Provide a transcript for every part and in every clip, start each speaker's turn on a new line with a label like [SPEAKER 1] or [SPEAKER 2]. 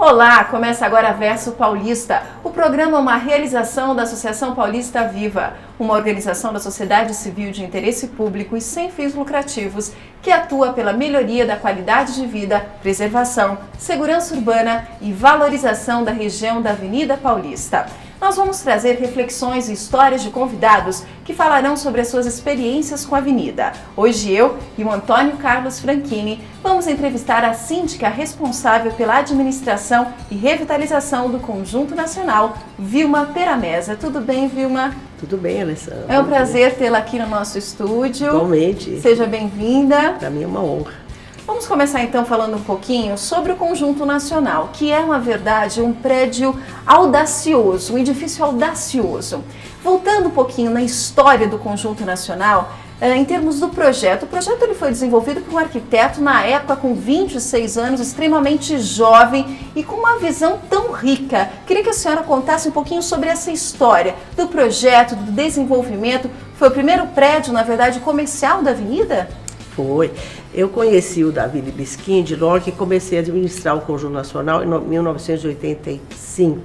[SPEAKER 1] Olá, começa agora Verso Paulista. O programa é uma realização da Associação Paulista Viva, uma organização da sociedade civil de interesse público e sem fins lucrativos que atua pela melhoria da qualidade de vida, preservação, segurança urbana e valorização da região da Avenida Paulista. Nós vamos trazer reflexões e histórias de convidados que falarão sobre as suas experiências com a avenida. Hoje eu e o Antônio Carlos Franchini vamos entrevistar a síndica responsável pela administração e revitalização do Conjunto Nacional, Vilma Peramesa. Tudo bem, Vilma?
[SPEAKER 2] Tudo bem, Alessandra.
[SPEAKER 1] É um prazer tê-la aqui no nosso estúdio.
[SPEAKER 2] Igualmente.
[SPEAKER 1] Seja bem-vinda.
[SPEAKER 2] Para mim é uma honra.
[SPEAKER 1] Vamos começar então falando um pouquinho sobre o Conjunto Nacional, que é, na verdade, um prédio audacioso, um edifício audacioso. Voltando um pouquinho na história do Conjunto Nacional, em termos do projeto, o projeto ele foi desenvolvido por um arquiteto, na época com 26 anos, extremamente jovem e com uma visão tão rica. Queria que a senhora contasse um pouquinho sobre essa história do projeto, do desenvolvimento. Foi o primeiro prédio, na verdade, comercial da avenida?
[SPEAKER 2] Foi. Eu conheci o Davi Libeskind logo que comecei a administrar o Conjunto Nacional em 1985.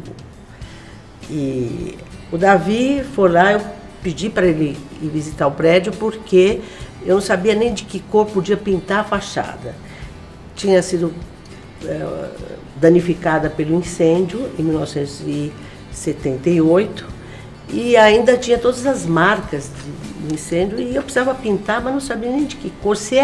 [SPEAKER 2] E o Davi foi lá, eu pedi para ele ir visitar o prédio porque eu não sabia nem de que cor podia pintar a fachada. Tinha sido danificada pelo incêndio em 1978 e ainda tinha todas as marcas de incêndio e eu precisava pintar, mas não sabia nem de que cor, se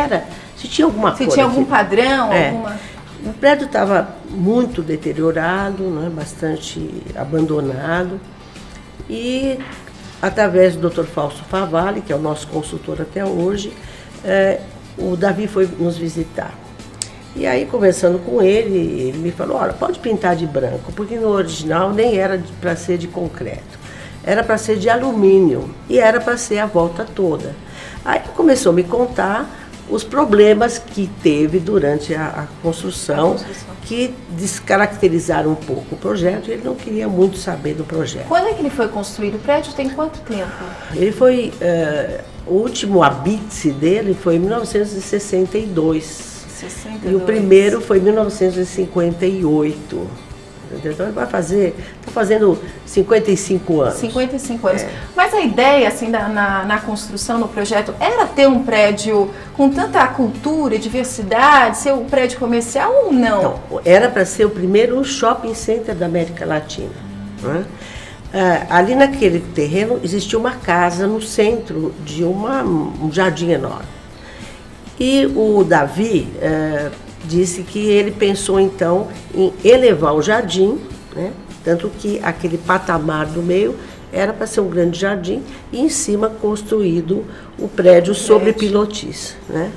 [SPEAKER 2] tinha alguma cor.
[SPEAKER 1] Se tinha algum
[SPEAKER 2] aqui.
[SPEAKER 1] padrão, alguma...
[SPEAKER 2] O prédio estava muito deteriorado, né, bastante abandonado e através do Dr. Fausto Favalli, que é o nosso consultor até hoje, o Davi foi nos visitar. E aí, conversando com ele, ele me falou, olha, pode pintar de branco, porque no original nem era para ser de concreto. Era para ser de alumínio e era para ser a volta toda. Aí começou a me contar os problemas que teve durante a construção, que descaracterizaram um pouco o projeto e ele não queria muito saber do projeto.
[SPEAKER 1] Quando é que ele foi construído? O prédio tem quanto tempo?
[SPEAKER 2] Ele foi, o último habite dele foi em 1962. 62. E o primeiro foi em 1958. Então ele está fazendo 55 anos.
[SPEAKER 1] 55 anos. Mas a ideia, assim, na construção, no projeto, era ter um prédio com tanta cultura e diversidade, ser um prédio comercial ou não?
[SPEAKER 2] Não, era para ser o primeiro shopping center da América Latina. Né? Ali naquele terreno existia uma casa no centro de um jardim enorme. E o Davi disse que ele pensou então em elevar o jardim, né? Tanto que aquele patamar do meio era para ser um grande jardim e em cima construído o prédio sobre pilotis, né?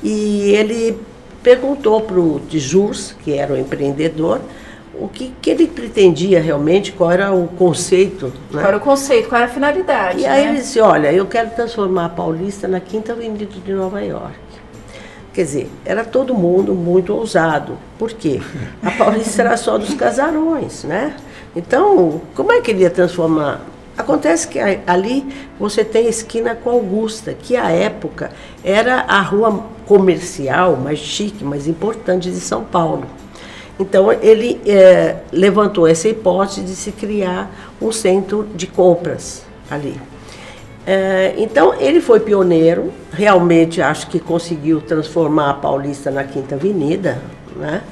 [SPEAKER 2] E ele perguntou para o Tijus, que era o empreendedor, o que ele pretendia realmente, qual era o conceito. Né?
[SPEAKER 1] Qual era o conceito, qual era a finalidade.
[SPEAKER 2] E aí ele disse, olha, eu quero transformar a Paulista na Quinta Avenida de Nova York. Quer dizer, era todo mundo muito ousado. Por quê? A Paulista era só dos casarões, né? Então, como é que ele ia transformar? Acontece que ali você tem a esquina com a Augusta, que à época era a rua comercial mais chique, mais importante de São Paulo. Então, ele levantou essa hipótese de se criar um centro de compras ali. Então, ele foi pioneiro, realmente acho que conseguiu transformar a Paulista na Quinta Avenida, né?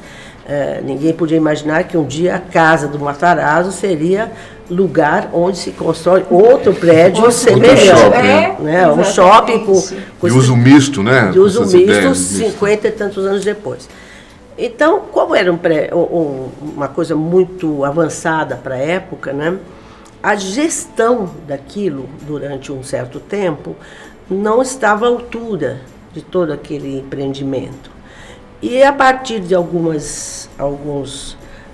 [SPEAKER 2] Ninguém podia imaginar que um dia a casa do Matarazzo seria lugar onde se constrói outro prédio semelhante, né? Um shopping com
[SPEAKER 3] de uso misto, né?
[SPEAKER 2] De uso misto, 50 e tantos anos depois. Então, como era uma coisa muito avançada para a época, né? A gestão daquilo durante um certo tempo não estava à altura de todo aquele empreendimento. E a partir de alguns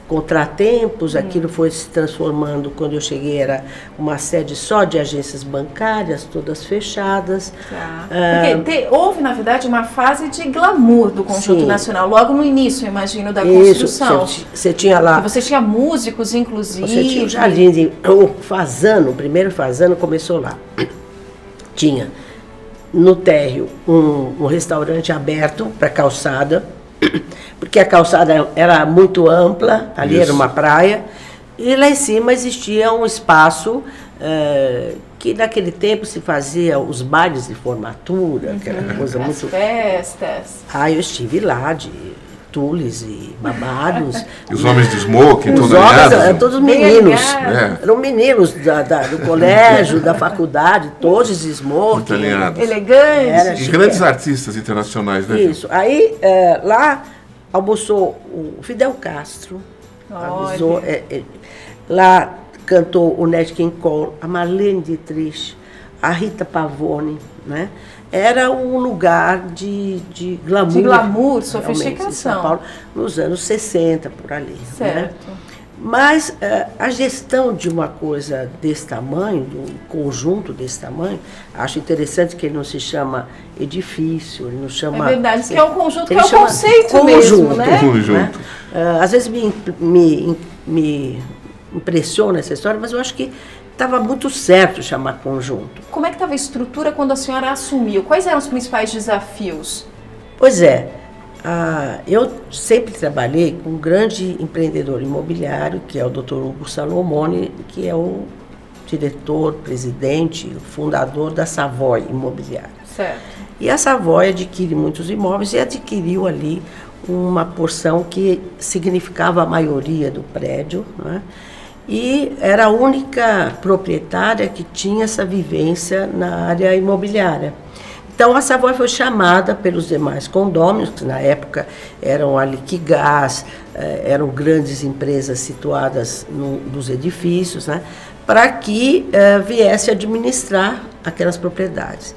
[SPEAKER 2] contratempos, aquilo foi se transformando. Quando eu cheguei era uma sede só de agências bancárias, todas fechadas.
[SPEAKER 1] Tá. Porque houve, na verdade, uma fase de glamour do Conjunto Nacional, logo no início, eu imagino, da construção.
[SPEAKER 2] Você tinha lá...
[SPEAKER 1] Você tinha músicos, inclusive.
[SPEAKER 2] Você tinha o jardim, o primeiro Fazano começou lá. Tinha no térreo um restaurante aberto para calçada, porque a calçada era muito ampla, ali era uma praia, e lá em cima existia um espaço que naquele tempo se fazia os bailes de formatura, aquela coisa
[SPEAKER 1] As
[SPEAKER 2] muito...
[SPEAKER 1] festas.
[SPEAKER 2] Eu estive lá de tules e babados.
[SPEAKER 3] E os homens de smoking,
[SPEAKER 2] Os
[SPEAKER 3] todos
[SPEAKER 2] homens
[SPEAKER 3] alinhados.
[SPEAKER 2] eram todos meninos.
[SPEAKER 3] É.
[SPEAKER 2] Eram meninos do colégio, da faculdade, todos de smoking.
[SPEAKER 3] Muito alinhados.
[SPEAKER 1] Elegante.
[SPEAKER 2] Era
[SPEAKER 3] E
[SPEAKER 2] chique.
[SPEAKER 3] grandes artistas internacionais, né?
[SPEAKER 2] Isso. Aí, lá almoçou o Fidel Castro. Avisou, lá cantou o Nat King Cole, a Marlene Dietrich, a Rita Pavone, né? Era um lugar de glamour.
[SPEAKER 1] De glamour,
[SPEAKER 2] realmente,
[SPEAKER 1] sofisticação.
[SPEAKER 2] em São Paulo, nos anos 60, por ali.
[SPEAKER 1] Certo.
[SPEAKER 2] Né? Mas a gestão de uma coisa desse tamanho, de um conjunto desse tamanho, acho interessante que ele não se chama edifício, ele não chama...
[SPEAKER 1] É verdade, que é um conjunto, que
[SPEAKER 2] ele
[SPEAKER 1] é o
[SPEAKER 2] chama
[SPEAKER 1] conceito mesmo, né?
[SPEAKER 3] Conjunto.
[SPEAKER 2] Às vezes me impressiona essa história, mas eu acho que estava muito certo chamar conjunto.
[SPEAKER 1] Como é que estava a estrutura quando a senhora assumiu? Quais eram os principais desafios?
[SPEAKER 2] Pois é, eu sempre trabalhei com um grande empreendedor imobiliário, que é o Dr. Hugo Salomone, que é o diretor, presidente, fundador da Savoy Imobiliário.
[SPEAKER 1] Certo.
[SPEAKER 2] E a Savoy adquire muitos imóveis e adquiriu ali uma porção que significava a maioria do prédio, né? E era a única proprietária que tinha essa vivência na área imobiliária. Então, a Savoy foi chamada pelos demais condôminos, que na época eram a Liquigás, eram grandes empresas situadas nos edifícios, né, para que viesse administrar aquelas propriedades.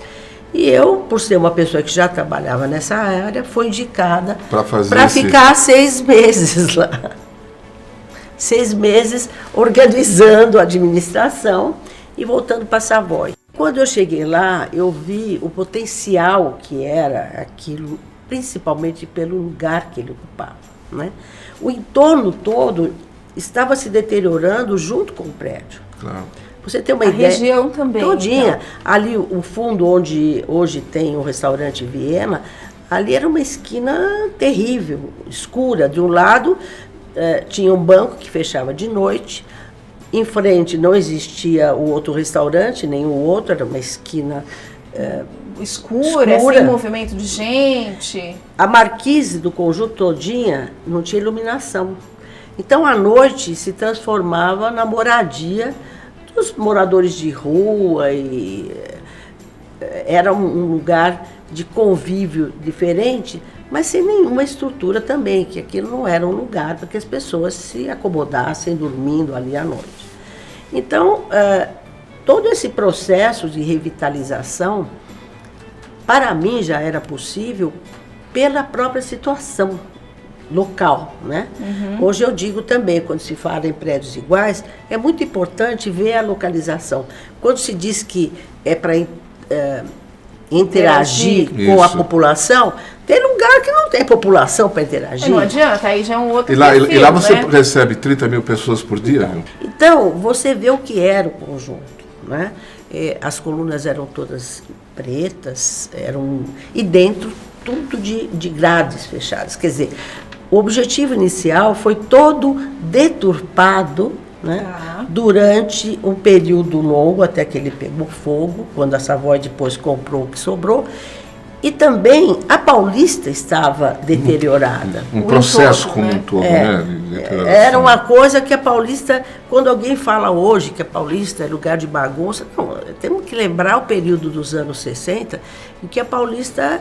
[SPEAKER 2] E eu, por ser uma pessoa que já trabalhava nessa área, fui indicada para ficar 6 meses lá. 6 meses organizando a administração e voltando para Savoy. Quando eu cheguei lá, eu vi o potencial que era aquilo, principalmente pelo lugar que ele ocupava, né? O entorno todo estava se deteriorando junto com o prédio.
[SPEAKER 3] Claro.
[SPEAKER 2] Você tem uma
[SPEAKER 1] A
[SPEAKER 2] ideia?
[SPEAKER 1] região também.
[SPEAKER 2] Todinha.
[SPEAKER 1] Então.
[SPEAKER 2] Ali, o fundo onde hoje tem o restaurante Viena, ali era uma esquina terrível, escura. De um lado, tinha um banco que fechava de noite. Em frente não existia o outro restaurante, nem o outro, era uma esquina
[SPEAKER 1] escura, sem movimento de gente.
[SPEAKER 2] A marquise do conjunto todinha não tinha iluminação. Então, à noite, se transformava na moradia dos moradores de rua. E era um lugar de convívio diferente, mas sem nenhuma estrutura também, que aquilo não era um lugar para que as pessoas se acomodassem dormindo ali à noite. Então, todo esse processo de revitalização, para mim, já era possível pela própria situação local, né? Hoje eu digo também, quando se fala em prédios iguais, é muito importante ver a localização. Quando se diz que é para interagir com a população, tem lugar que não tem população para interagir.
[SPEAKER 1] Não adianta, aí já é um outro
[SPEAKER 3] E lá
[SPEAKER 1] perfil,
[SPEAKER 3] você
[SPEAKER 1] né?
[SPEAKER 3] recebe 30 mil pessoas por dia?
[SPEAKER 2] Então, você vê o que era o conjunto, né? As colunas eram todas pretas, e dentro tudo de grades fechadas. Quer dizer, o objetivo inicial foi todo deturpado, né? Durante um período longo, até que ele pegou fogo, quando a Savoy depois comprou o que sobrou. E também a Paulista estava deteriorada.
[SPEAKER 3] Um processo como um todo, né?
[SPEAKER 2] Era uma coisa que a Paulista, quando alguém fala hoje que a Paulista é lugar de bagunça, não, temos que lembrar o período dos anos 60, em que a Paulista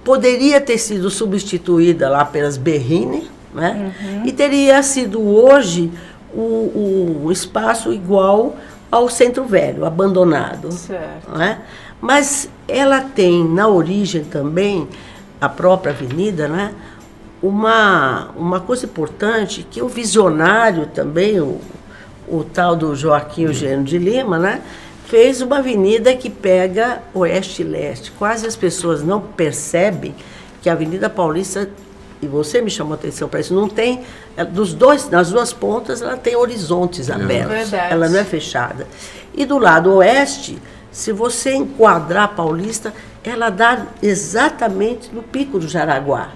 [SPEAKER 2] poderia ter sido substituída lá pelas Berrine, né? E teria sido hoje um espaço igual ao Centro Velho, abandonado.
[SPEAKER 1] Certo.
[SPEAKER 2] Né? Mas ela tem na origem também, a própria avenida, né, uma coisa importante, que o visionário também, o tal do Joaquim Eugênio de Lima, né, fez uma avenida que pega oeste e leste. Quase as pessoas não percebem que a Avenida Paulista, e você me chamou a atenção para isso, não tem, nas duas pontas ela tem horizontes abertos,
[SPEAKER 1] Verdade.
[SPEAKER 2] Ela não é fechada. E do lado oeste, se você enquadrar a Paulista, ela dá exatamente no Pico do Jaraguá.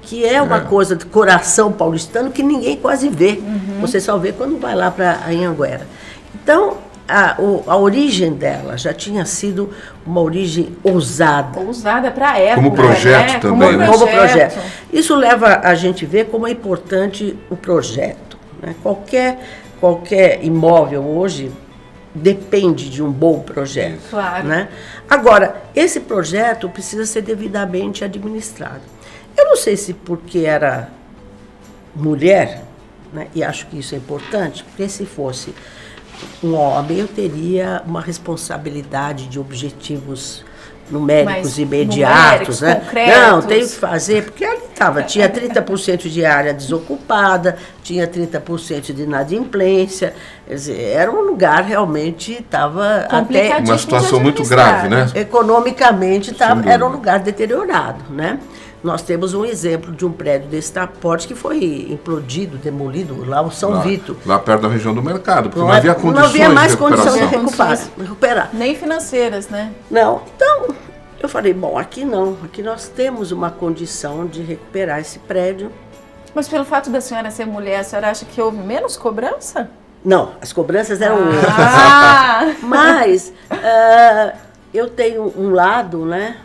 [SPEAKER 2] que é uma coisa de coração paulistano que ninguém quase vê. Você só vê quando vai lá para Anhanguera. Então, a origem dela já tinha sido uma origem ousada.
[SPEAKER 1] Ousada para a época.
[SPEAKER 3] Como projeto também, né?
[SPEAKER 2] Como projeto. Isso leva a gente a ver como é importante o projeto, né? Qualquer imóvel hoje depende de um bom projeto.
[SPEAKER 1] Claro.
[SPEAKER 2] Né? Agora, esse projeto precisa ser devidamente administrado. Eu não sei se porque era mulher, né? E acho que isso é importante, porque se fosse um homem, eu teria uma responsabilidade de objetivos numéricos imediatos, né?
[SPEAKER 1] Concretos.
[SPEAKER 2] Não, tenho que fazer, porque ali tinha 30% de área desocupada, tinha 30% de inadimplência, quer dizer, era um lugar realmente, estava até...
[SPEAKER 3] Uma situação muito grave, né?
[SPEAKER 2] Economicamente, era um lugar deteriorado, né? Nós temos um exemplo de um prédio desse porte que foi implodido, demolido, lá o São Vito.
[SPEAKER 3] Lá perto da região do mercado, porque não havia condições
[SPEAKER 2] não havia mais
[SPEAKER 3] de
[SPEAKER 2] condição de
[SPEAKER 3] recuperação.
[SPEAKER 2] recuperar.
[SPEAKER 1] Nem financeiras, né?
[SPEAKER 2] Não, então eu falei, bom, aqui não, aqui nós temos uma condição de recuperar esse prédio.
[SPEAKER 1] Mas pelo fato da senhora ser mulher, a senhora acha que houve menos cobrança?
[SPEAKER 2] Não, as cobranças eram outras. Mas eu tenho um lado, né,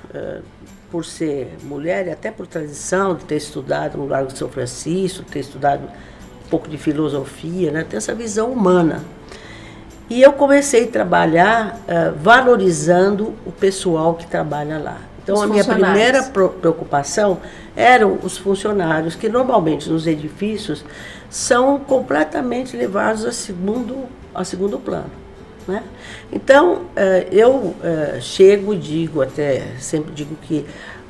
[SPEAKER 2] por ser mulher e até por tradição, de ter estudado no Largo de São Francisco, ter estudado um pouco de filosofia, né, ter essa visão humana. E eu comecei a trabalhar valorizando o pessoal que trabalha lá. Então, a minha primeira preocupação eram os funcionários, que normalmente nos edifícios são completamente levados a segundo plano. Né? Então, eu chego e digo, sempre digo que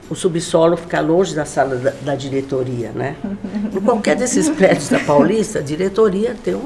[SPEAKER 2] o subsolo fica longe da sala da diretoria, né? Em qualquer desses prédios da Paulista, a diretoria tem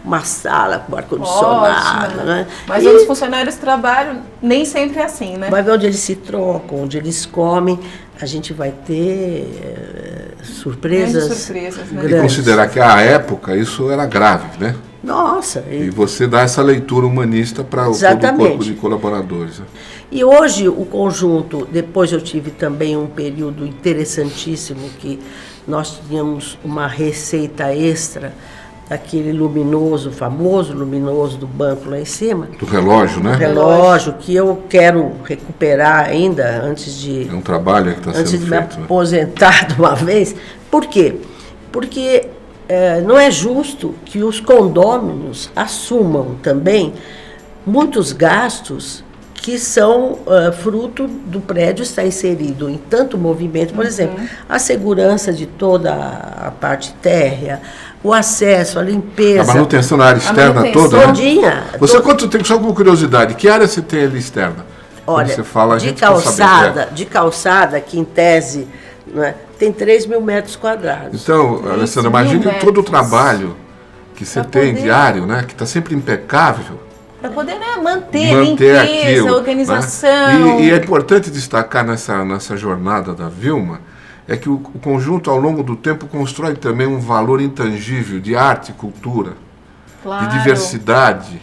[SPEAKER 2] uma sala com ar-condicionado, né?
[SPEAKER 1] Mas onde os funcionários trabalham, nem sempre é assim, né?
[SPEAKER 2] Vai ver onde eles se trocam, onde eles comem, a gente vai ter surpresas
[SPEAKER 1] né?
[SPEAKER 3] E considerar que à época isso era grave, né?
[SPEAKER 2] Nossa!
[SPEAKER 3] E você dá essa leitura humanista para todo o corpo de colaboradores. Né?
[SPEAKER 2] E hoje o conjunto, depois eu tive também um período interessantíssimo que nós tínhamos uma receita extra daquele luminoso, famoso luminoso do banco lá em cima.
[SPEAKER 3] Do relógio, né?
[SPEAKER 2] Do relógio, que eu quero recuperar ainda antes de...
[SPEAKER 3] É um trabalho que está sendo feito.
[SPEAKER 2] Antes de me aposentar de uma vez. Por quê? Porque não é justo que os condôminos assumam também muitos gastos que são fruto do prédio estar inserido em tanto movimento. Por exemplo, a segurança de toda a parte térrea, o acesso, a limpeza.
[SPEAKER 3] A manutenção na área externa toda,
[SPEAKER 2] todinha,
[SPEAKER 3] né? Você quanto tem, só como curiosidade, que área você tem ali externa?
[SPEAKER 2] Olha,
[SPEAKER 3] você fala,
[SPEAKER 2] de calçada, que em tese, né, tem 3 mil metros quadrados.
[SPEAKER 3] Então, Alessandra, imagine todo o trabalho que você tem diário, né, que está sempre impecável.
[SPEAKER 1] Para poder manter limpeza, aquilo, organização.
[SPEAKER 3] Né? E é importante destacar nessa jornada da Vilma, é que o conjunto, ao longo do tempo, constrói também um valor intangível de arte e cultura, de diversidade,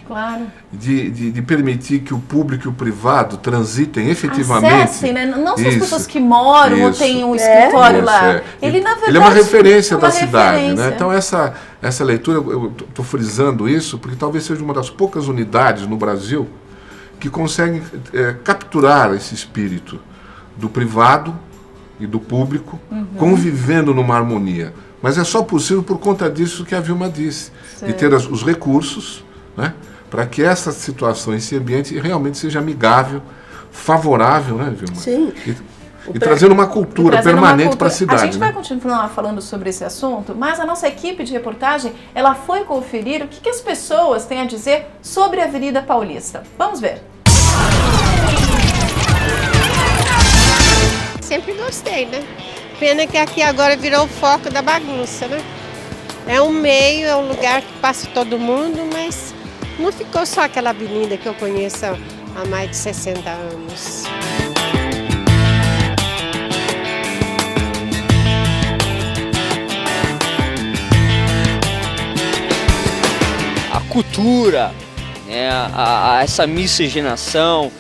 [SPEAKER 3] de permitir que o público e o privado transitem efetivamente.
[SPEAKER 1] Acessem, né? Não são as pessoas que moram ou têm um escritório lá. Ele, na verdade,
[SPEAKER 3] ele é uma referência da cidade. Né? Então, essa leitura, eu estou frisando isso, porque talvez seja uma das poucas unidades no Brasil que conseguem capturar esse espírito do privado e do público, convivendo numa harmonia. Mas é só possível por conta disso que a Vilma disse, de ter os recursos, né, para que essa situação, esse ambiente realmente seja amigável, favorável, né, Vilma?
[SPEAKER 2] Sim.
[SPEAKER 3] E trazendo uma cultura permanente para a cidade.
[SPEAKER 1] A gente vai
[SPEAKER 3] né?
[SPEAKER 1] continuar falando sobre esse assunto, mas a nossa equipe de reportagem, ela foi conferir o que as pessoas têm a dizer sobre a Avenida Paulista. Vamos ver.
[SPEAKER 4] Sempre gostei, né? Pena que aqui agora virou o foco da bagunça, né? É um meio, é um lugar que passa todo mundo, mas não ficou só aquela avenida que eu conheço há mais de 60 anos.
[SPEAKER 5] A cultura, né, essa miscigenação,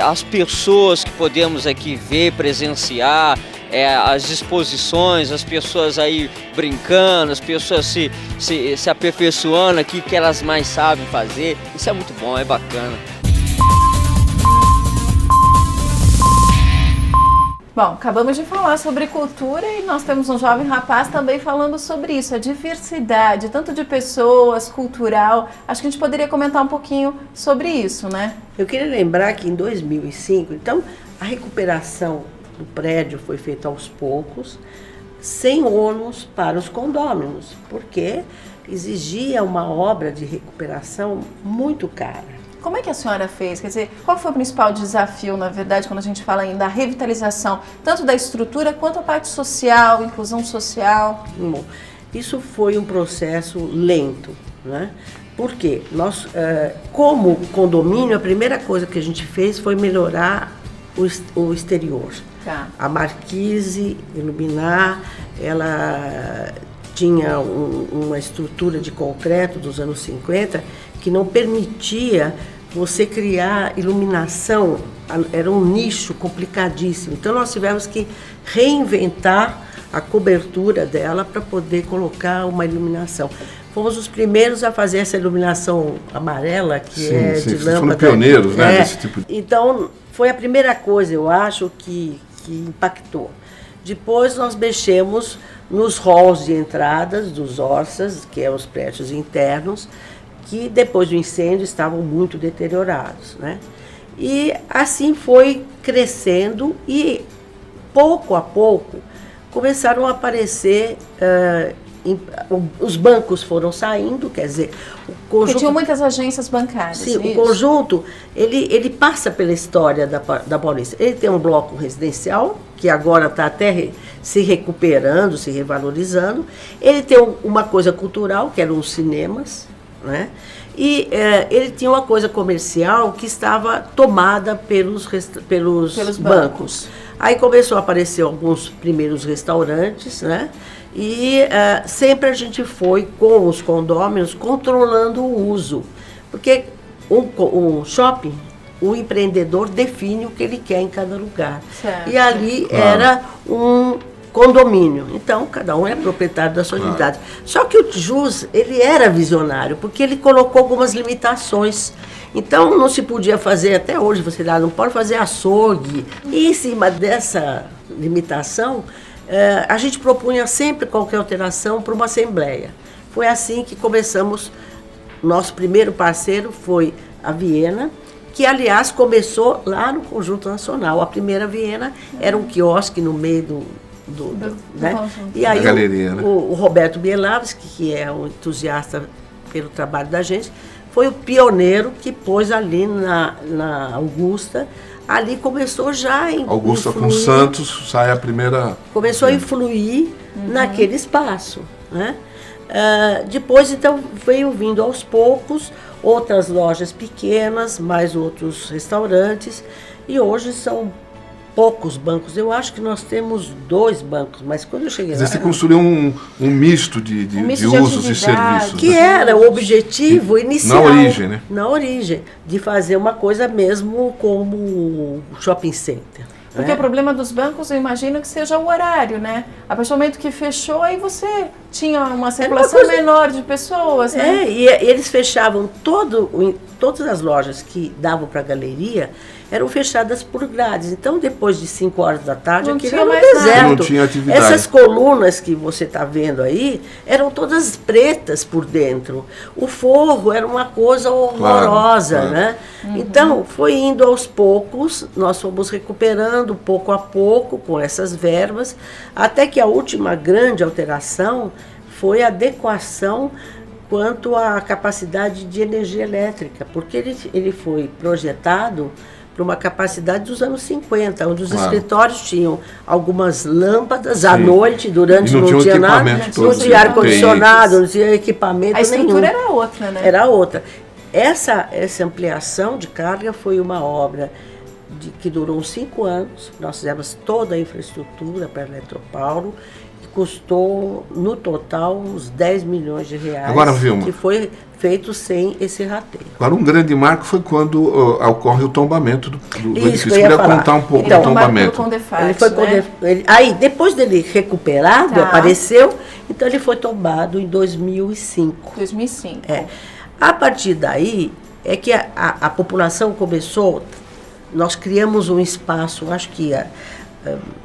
[SPEAKER 5] as pessoas que podemos aqui ver, presenciar, as exposições, as pessoas aí brincando, as pessoas se aperfeiçoando aqui, que elas mais sabem fazer. Isso é muito bom, é bacana.
[SPEAKER 1] Bom, acabamos de falar sobre cultura e nós temos um jovem rapaz também falando sobre isso, a diversidade, tanto de pessoas, cultural. Acho que a gente poderia comentar um pouquinho sobre isso, né?
[SPEAKER 2] Eu queria lembrar que em 2005, então, a recuperação do prédio foi feita aos poucos, sem ônus para os condôminos, porque exigia uma obra de recuperação muito cara.
[SPEAKER 1] Como é que a senhora fez? Quer dizer, qual foi o principal desafio, na verdade, quando a gente fala ainda da revitalização, tanto da estrutura quanto a parte social, inclusão social?
[SPEAKER 2] Bom, isso foi um processo lento, né? Porque nós, como condomínio, a primeira coisa que a gente fez foi melhorar o exterior.
[SPEAKER 1] Tá.
[SPEAKER 2] A marquise, iluminar, ela tinha uma estrutura de concreto dos anos 50 que não permitia você criar iluminação, era um nicho complicadíssimo. Então nós tivemos que reinventar a cobertura dela para poder colocar uma iluminação. Fomos os primeiros a fazer essa iluminação amarela, que
[SPEAKER 3] sim,
[SPEAKER 2] de lâmpada.
[SPEAKER 3] Foram pioneiros, né, desse tipo de...
[SPEAKER 2] Então foi a primeira coisa, eu acho, que impactou. Depois nós mexemos nos halls de entradas dos Orsas, que é os prédios internos, que depois do incêndio estavam muito deteriorados, né? E assim foi crescendo e pouco a pouco começaram a aparecer, os bancos foram saindo, quer dizer, o conjunto...
[SPEAKER 1] Porque tinham muitas agências bancárias.
[SPEAKER 2] Sim, o conjunto, ele passa pela história da Paulista. Ele tem um bloco residencial, que agora está até se recuperando, se revalorizando. Ele tem uma coisa cultural, que eram os cinemas, né? E ele tinha uma coisa comercial que estava tomada pelos bancos. Aí começou a aparecer alguns primeiros restaurantes, né? E sempre a gente foi com os condôminos controlando o uso. Porque um shopping, o empreendedor define o que ele quer em cada lugar.
[SPEAKER 1] Certo.
[SPEAKER 2] E ali era um condomínio. Então, cada um é proprietário da sua unidade. Só que o JUS, ele era visionário, porque ele colocou algumas limitações. Então, não se podia fazer, até hoje você não pode fazer açougue. E em cima dessa limitação, a gente propunha sempre qualquer alteração para uma assembleia. Foi assim que começamos. Nosso primeiro parceiro foi a Viena, que, aliás, começou lá no Conjunto Nacional. A primeira Viena era um quiosque no meio né? E aí
[SPEAKER 3] galeria, né?
[SPEAKER 2] o Roberto Bielavski, que é um entusiasta pelo trabalho da gente, foi o pioneiro que pôs ali na Augusta. Ali começou já a
[SPEAKER 3] Augusta
[SPEAKER 2] influir,
[SPEAKER 3] com Santos sai a primeira...
[SPEAKER 2] Começou a influir naquele espaço, né? Depois, então, veio vindo aos poucos outras lojas pequenas, mais outros restaurantes, e hoje são poucos bancos. Eu acho que nós temos 2 bancos, mas quando eu cheguei lá...
[SPEAKER 3] Você construiu um misto de usos e serviços.
[SPEAKER 2] Que era o objetivo inicial.
[SPEAKER 3] Na origem, né?
[SPEAKER 2] Na origem, de fazer uma coisa mesmo como o shopping center.
[SPEAKER 1] Porque o problema dos bancos, eu imagino que seja o horário, né? A partir do momento que fechou, aí você tinha uma circulação menor de pessoas, né?
[SPEAKER 2] E eles fechavam todas as lojas que davam para a galeria eram fechadas por grades. Então, depois de 5 horas da tarde, aquilo era um deserto.
[SPEAKER 3] Não tinha atividade.
[SPEAKER 2] Essas colunas que você está vendo aí eram todas pretas por dentro. O forro era uma coisa horrorosa, claro. Né? Então, foi indo aos poucos, nós fomos recuperando pouco a pouco com essas verbas, até que a última grande alteração foi a adequação quanto à capacidade de energia elétrica, porque ele foi projetado para uma capacidade dos anos 50, onde os escritórios tinham algumas lâmpadas à noite, durante não tinha nada, não tinha ar-condicionado, não tinha equipamento nenhum.
[SPEAKER 1] A estrutura era outra, né?
[SPEAKER 2] Era outra. Essa ampliação de carga foi uma obra que durou uns 5 anos, nós fizemos toda a infraestrutura para a Eletropaulo, custou, no total, uns 10 milhões de reais.
[SPEAKER 3] Agora, Vilma,
[SPEAKER 2] que foi feito sem esse rateio.
[SPEAKER 3] Agora, um grande marco foi quando ocorre o tombamento do edifício.
[SPEAKER 2] Que eu ia falar.
[SPEAKER 3] Contar um pouco
[SPEAKER 2] Então,
[SPEAKER 3] do tombamento.
[SPEAKER 2] Ele foi aí, depois dele recuperado, apareceu, então ele foi tombado em 2005.
[SPEAKER 1] 2005.
[SPEAKER 2] A partir daí, é que a população começou, nós criamos um espaço, acho que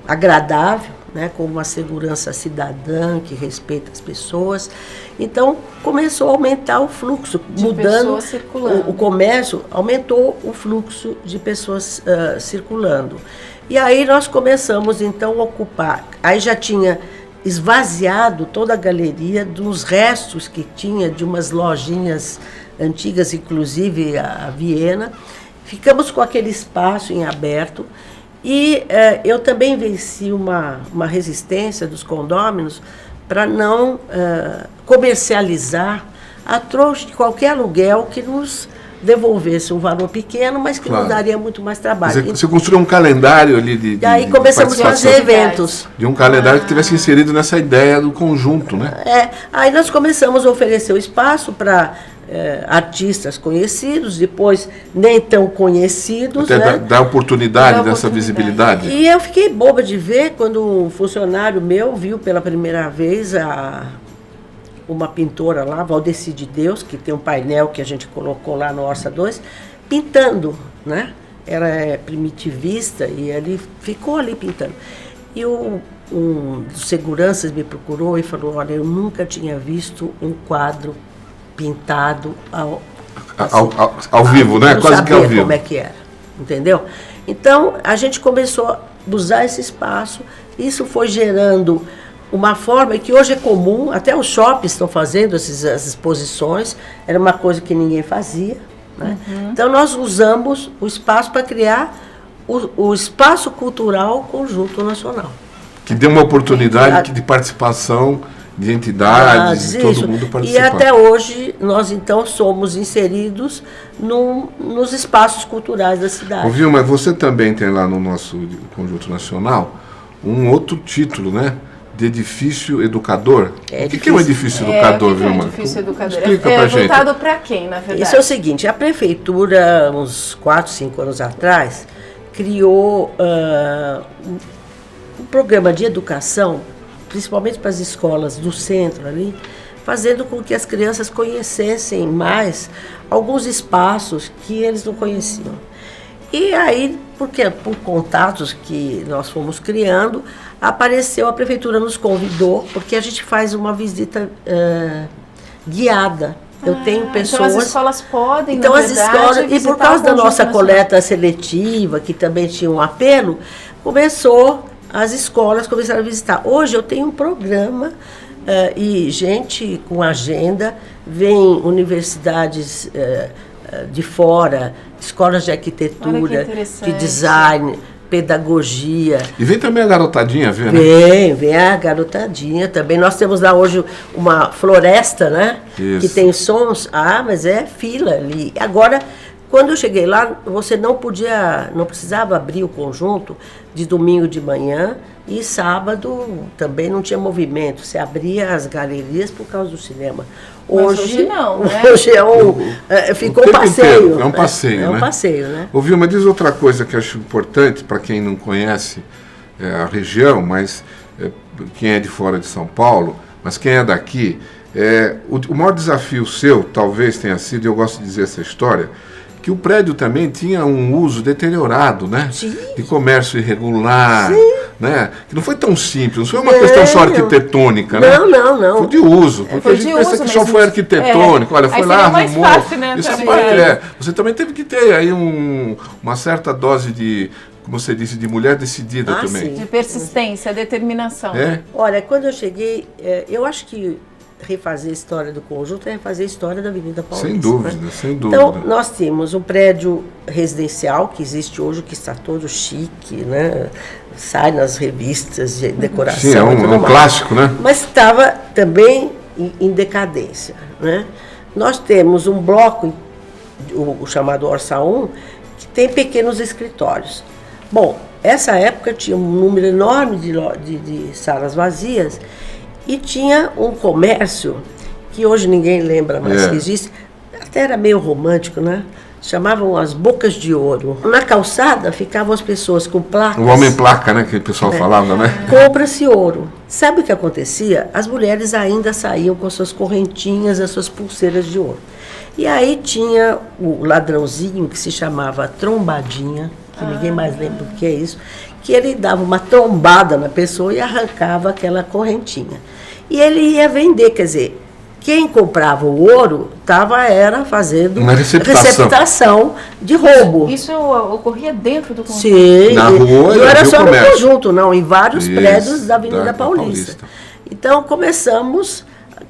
[SPEAKER 2] agradável, né, com uma segurança cidadã que respeita as pessoas. Então começou a aumentar o fluxo, mudando o comércio, aumentou o fluxo de pessoas circulando. E aí nós começamos então a ocupar, aí já tinha esvaziado toda a galeria dos restos que tinha de umas lojinhas antigas, inclusive a Viena. Ficamos com aquele espaço em aberto. E eu também venci uma resistência dos condôminos para não comercializar a troco de qualquer aluguel que nos devolvesse um valor pequeno, mas que nos daria muito mais trabalho.
[SPEAKER 3] Você construiu um calendário ali de
[SPEAKER 2] aí começamos a fazer eventos.
[SPEAKER 3] De um calendário que tivesse inserido nessa ideia do conjunto, né?
[SPEAKER 2] Aí nós começamos a oferecer o espaço para artistas conhecidos, depois nem tão conhecidos.
[SPEAKER 3] Até dar oportunidade dessa visibilidade.
[SPEAKER 2] E eu fiquei boba de ver quando um funcionário meu viu pela primeira vez uma pintora lá, Valdeci de Deus, que tem um painel que a gente colocou lá no Orça 2, pintando, né? Era primitivista e ele ficou ali pintando. E um dos seguranças me procurou e falou, olha, eu nunca tinha visto um quadro pintado
[SPEAKER 3] ao vivo, né? Quase que ao vivo.
[SPEAKER 2] Como é que era, entendeu? Então, a gente começou a usar esse espaço, isso foi gerando uma forma que hoje é comum, até os shoppings estão fazendo essas exposições, era uma coisa que ninguém fazia, né? Então, nós usamos o espaço para criar o espaço cultural Conjunto Nacional. Que
[SPEAKER 3] deu uma oportunidade de participação de entidades, de todo mundo participar.
[SPEAKER 2] E até hoje nós então somos inseridos nos espaços culturais da cidade.
[SPEAKER 3] Vilma, você também tem lá no nosso Conjunto Nacional um outro título, né? De edifício educador. O que é um edifício educador, Vilma?
[SPEAKER 1] Edifício educador.
[SPEAKER 3] Explica pra gente.
[SPEAKER 1] Voltado para quem, na verdade?
[SPEAKER 2] Isso é o seguinte, a prefeitura, uns 4, 5 anos atrás, criou um programa de educação, principalmente para as escolas do centro ali, fazendo com que as crianças conhecessem mais alguns espaços que eles não conheciam. E aí, por contatos que nós fomos criando, apareceu, a prefeitura nos convidou, porque a gente faz uma visita guiada. Eu tenho pessoas...
[SPEAKER 1] Então as escolas podem,
[SPEAKER 2] então, as escolas, e por causa da nossa coleta seletiva, que também tinha um apelo, as escolas começaram a visitar. Hoje eu tenho um programa e gente com agenda, vem universidades de fora, escolas de arquitetura, de design, pedagogia.
[SPEAKER 3] E vem também a garotadinha, viu, né?
[SPEAKER 2] Vem a garotadinha também. Nós temos lá hoje uma floresta, né? Isso. Que tem sons. Mas é fila ali. Agora, quando eu cheguei lá, você não precisava abrir o conjunto de domingo de manhã e sábado também não tinha movimento. Você abria as galerias por causa do cinema.
[SPEAKER 1] Hoje não, né?
[SPEAKER 2] Hoje ficou um passeio.
[SPEAKER 3] Inteiro. É um passeio, né?
[SPEAKER 2] É um passeio, né?
[SPEAKER 3] Ô, Vilma, diz outra coisa que eu acho importante para quem não conhece a região, mas quem é de fora de São Paulo, mas quem é daqui, o maior desafio seu, talvez tenha sido, e eu gosto de dizer essa história, que o prédio também tinha um uso deteriorado, né?
[SPEAKER 2] Sim.
[SPEAKER 3] De comércio irregular,
[SPEAKER 2] sim,
[SPEAKER 3] né? Que não foi tão simples, não foi uma questão só arquitetônica, né?
[SPEAKER 2] Não.
[SPEAKER 3] Foi de uso, porque a gente pensa que só foi arquitetônico, olha, foi lá, arrumou.
[SPEAKER 1] Fácil, né,
[SPEAKER 3] Você também teve que ter aí uma certa dose de, como você disse, de mulher decidida também.
[SPEAKER 1] Sim. De persistência, determinação.
[SPEAKER 2] Olha, quando eu cheguei, eu acho que refazer a história do conjunto é refazer a história da Avenida Paulista.
[SPEAKER 3] Sem dúvida,
[SPEAKER 2] né?
[SPEAKER 3] Sem dúvida.
[SPEAKER 2] Então, nós tínhamos um prédio residencial que existe hoje, que está todo chique, né? Sai nas revistas de decoração.
[SPEAKER 3] Sim, é um clássico, né?
[SPEAKER 2] Mas estava também em decadência, né? Nós temos um bloco, o chamado Orça 1, que tem pequenos escritórios. Bom, essa época tinha um número enorme de salas vazias, e tinha um comércio que hoje ninguém lembra mais que existe, até era meio romântico, né? Chamavam as bocas de ouro. Na calçada ficavam as pessoas com placas.
[SPEAKER 3] O homem-placa, né? Que o pessoal falava, né?
[SPEAKER 2] Compra-se ouro. Sabe o que acontecia? As mulheres ainda saíam com suas correntinhas, as suas pulseiras de ouro. E aí tinha o ladrãozinho que se chamava trombadinha, que ninguém mais lembra o que é isso, que ele dava uma trombada na pessoa e arrancava aquela correntinha. E ele ia vender, quer dizer, quem comprava o ouro era fazendo
[SPEAKER 3] uma receptação
[SPEAKER 2] de roubo.
[SPEAKER 1] Isso ocorria dentro do conjunto?
[SPEAKER 2] Sim,
[SPEAKER 3] na rua,
[SPEAKER 2] não era só no
[SPEAKER 3] comércio.
[SPEAKER 2] Conjunto, não, em vários prédios da Avenida Paulista. Então começamos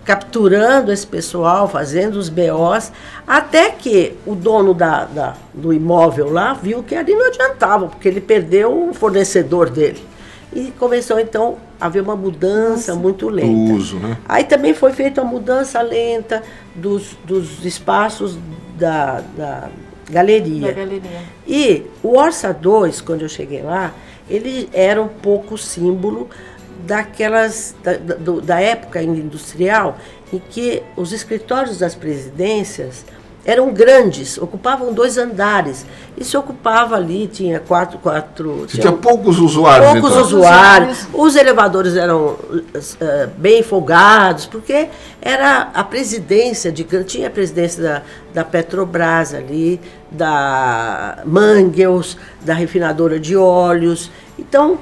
[SPEAKER 2] capturando esse pessoal, fazendo os BOs, até que o dono do imóvel lá viu que ali não adiantava, porque ele perdeu o fornecedor dele. E começou, então, a haver uma mudança muito lenta.
[SPEAKER 3] Do uso, né?
[SPEAKER 2] Aí também foi feita uma mudança lenta dos espaços da galeria. E o Orça 2, quando eu cheguei lá, ele era um pouco símbolo da época industrial em que os escritórios das presidências eram grandes, ocupavam 2 andares. E se ocupava ali, tinha
[SPEAKER 3] tinha poucos usuários.
[SPEAKER 2] Poucos usuários. Os elevadores eram bem folgados, porque era a presidência, tinha a presidência da Petrobras ali, da Mangels, da refinadora de óleos. Então,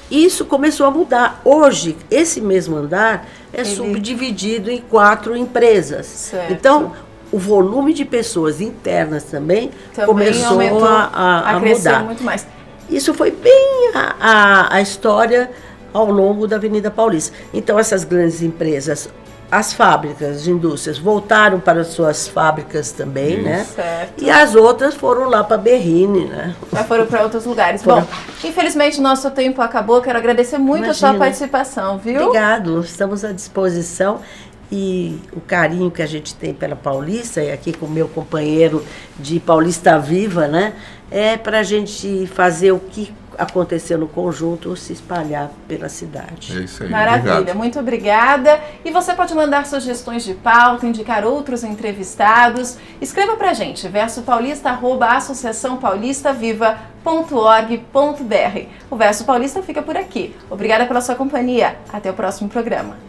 [SPEAKER 2] isso começou a mudar. Hoje, esse mesmo andar é subdividido em 4 empresas.
[SPEAKER 1] Certo.
[SPEAKER 2] Então, o volume de pessoas internas também começou a
[SPEAKER 1] crescer
[SPEAKER 2] mudar.
[SPEAKER 1] Muito mais.
[SPEAKER 2] Isso foi bem a história ao longo da Avenida Paulista. Então, essas grandes empresas, as fábricas de indústrias voltaram para as suas fábricas também, né?
[SPEAKER 1] Certo.
[SPEAKER 2] E as outras foram lá para Berrini, né?
[SPEAKER 1] Já foram para outros lugares. Bom, infelizmente nosso tempo acabou. Quero agradecer muito a sua participação, viu?
[SPEAKER 2] Obrigado, estamos à disposição. E o carinho que a gente tem pela Paulista, e aqui com o meu companheiro de Paulista Viva, né? É para a gente fazer o que aconteceu no conjunto se espalhar pela cidade.
[SPEAKER 3] É isso aí.
[SPEAKER 1] Maravilha,
[SPEAKER 3] obrigado.
[SPEAKER 1] Muito obrigada. E você pode mandar sugestões de pauta, indicar outros entrevistados. Escreva pra gente, versopaulista@associaçãopaulistaviva.org.br. O Verso Paulista fica por aqui. Obrigada pela sua companhia. Até o próximo programa.